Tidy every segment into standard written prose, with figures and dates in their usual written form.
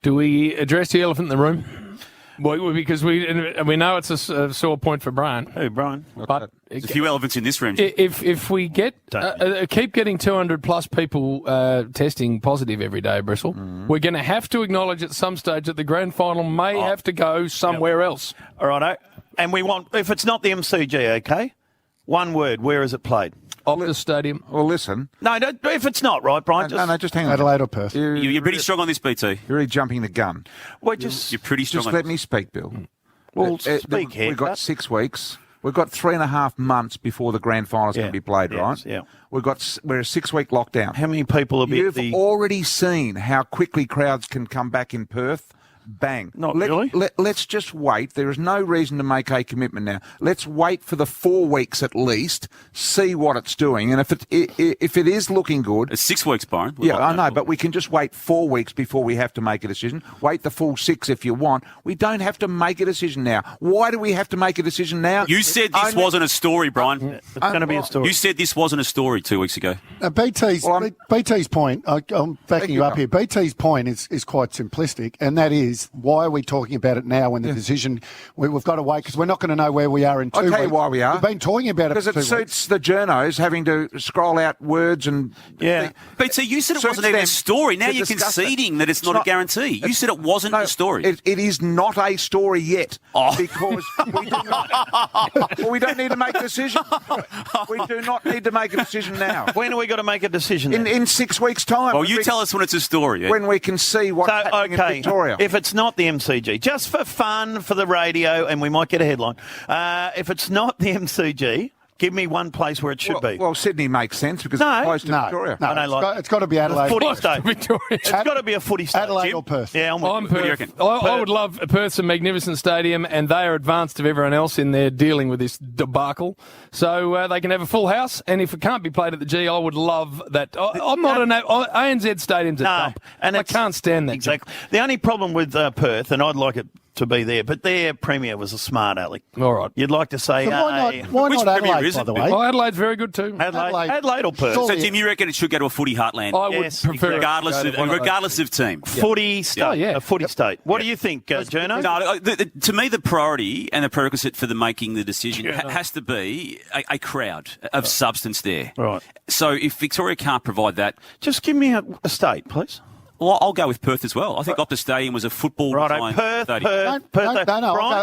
Do we address the elephant in the room? Well, because we know it's a sore point for Brian. Who, Brian? But There's a few elephants in this room. if we get keep getting 200 plus people testing positive every day, Bristle, we're going to have to acknowledge at some stage that the grand final may have to go somewhere else. All right, and we want, if it's not the MCG, okay? One word, where is it played? Optus Stadium. Well, listen. No, if it's not, right, Brian? No, just hang on. Adelaide or Perth. You're pretty strong on this, BT. You're really jumping the gun. You're pretty strong. Just on let this. me speak, Bill. Well, speak here. We've got 6 weeks. We've got 3.5 months before the grand final's going to be played, right? Yeah. We're a 6-week lockdown. How many people will be You've already seen how quickly crowds can come back in Perth. Bang. Really? Let's just wait. There is no reason to make a commitment now. Let's wait for the 4 weeks at least, see what it's doing. And if it is looking good... It's 6 weeks, Byron. Yeah, I know, but we can just wait 4 weeks before we have to make a decision. Wait the full 6 if you want. We don't have to make a decision now. Why do we have to make a decision now? You said this wasn't a story, Brian. It's going to be a story. You said this wasn't a story 2 weeks ago. BT's point, I'm backing you up here. BT's point is quite simplistic, and that is, why are we talking about it now when the decision, we've got to wait because we're not going to know where we are in 2 weeks. I'll tell you why we are. We've been talking about it for 2 because it weeks. suits the journos having to scroll out words and... Yeah. BT, you said it wasn't even a story. Now you're conceding that it's not a guarantee. You said it wasn't a story. It is not a story yet because we do not... we don't need to make a decision. We do not need to make a decision now. When are we got to make a decision? In 6 weeks' time. Well, you tell us when it's a story. When we can see what's happening in Victoria. If it's not the MCG, just for fun, for the radio, and we might get a headline. If it's not the MCG, give me one place where it should be. Well, Sydney makes sense because it's close to Victoria. It's got to be Adelaide. Footy state. Victoria. It's got to be a footy state. Adelaide Jim. or Perth. Yeah, I'm Perth. I would love Perth's a magnificent stadium, and they are advanced of everyone else in their dealing with this debacle. So they can have a full house, and if it can't be played at the G, I would love that. I'm not ANZ Stadium's a dump. And I can't stand that. Exactly. The only problem with Perth, and I'd like it to be there, but their premier was a smart aleck. All right. You'd like to say, why Which not premier Adelaide, is by it? the way? Well, Adelaide's very good too. Adelaide or Perth? So, Tim, you reckon it should go to a footy heartland? I would prefer regardless of team. Footy state. A footy state. What do you think, Jono? No, to me, the priority and the prerequisite for making the decision has to be a crowd of substance there. Right. So if Victoria can't provide that... Just give me a state, please. Well, I'll go with Perth as well. I think Optus Stadium was a football Right, Perth. No, Brian?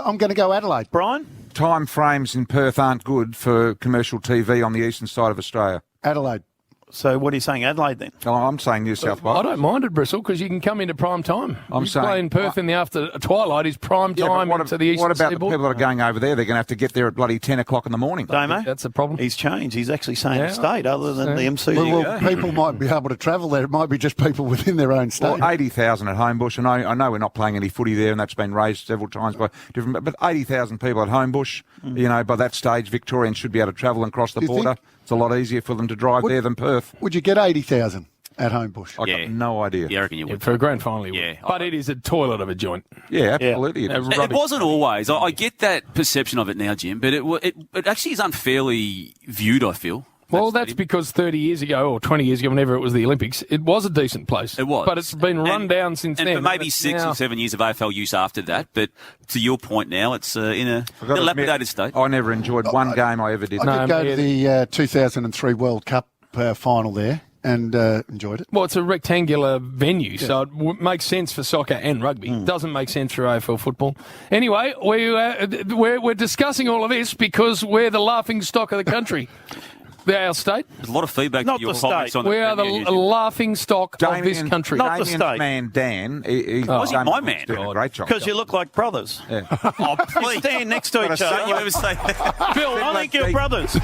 I'm going to go Adelaide. Brian? Time frames in Perth aren't good for commercial TV on the eastern side of Australia. Adelaide. So what are you saying, Adelaide then? Oh, I'm saying New South Wales. I don't mind it, Bristle, because you can come into prime time. I'm saying playing Perth in the after twilight is prime time to the eastern What about seaboard? the people that are going over there? They're going to have to get there at bloody 10 o'clock in the morning. Damo? That's a problem. He's changed. He's actually saying a state other than the MCG. Well, people might be able to travel there. It might be just people within their own state. Well, 80,000 at Homebush, and I know we're not playing any footy there, and that's been raised several times by different. But 80,000 people at Homebush, by that stage, Victorians should be able to travel and cross the border. It's a lot easier for them to drive there than Perth. Would you get 80,000 at Homebush? I got no idea. Yeah, I reckon you would. For a grand final, you would. But it is a toilet of a joint. Yeah, absolutely. Yeah. It wasn't always. I get that perception of it now, Jim, but it actually is unfairly viewed, I feel. Well, that's because 30 years ago or 20 years ago, whenever it was the Olympics, it was a decent place. It was. But it's been run down since then. And for maybe 6 or 7 years of AFL use after that. But to your point now, it's in a dilapidated state. I never enjoyed one game I ever did. I did go to the 2003 World Cup final there and enjoyed it. Well, it's a rectangular venue, so it makes sense for soccer and rugby. It doesn't make sense for AFL football. Anyway, we're discussing all of this because we're the laughing stock of the country. Our state. There's a lot of feedback Not to your the comments state. on the We are the venue, laughing stock of this country. Not the Damien's state. man, Dan. Was he my man? Doing a great job. Because you look like brothers. Yeah. Oh, You please. stand next to each Don't you other. ever say that. Bill, I think you're brothers.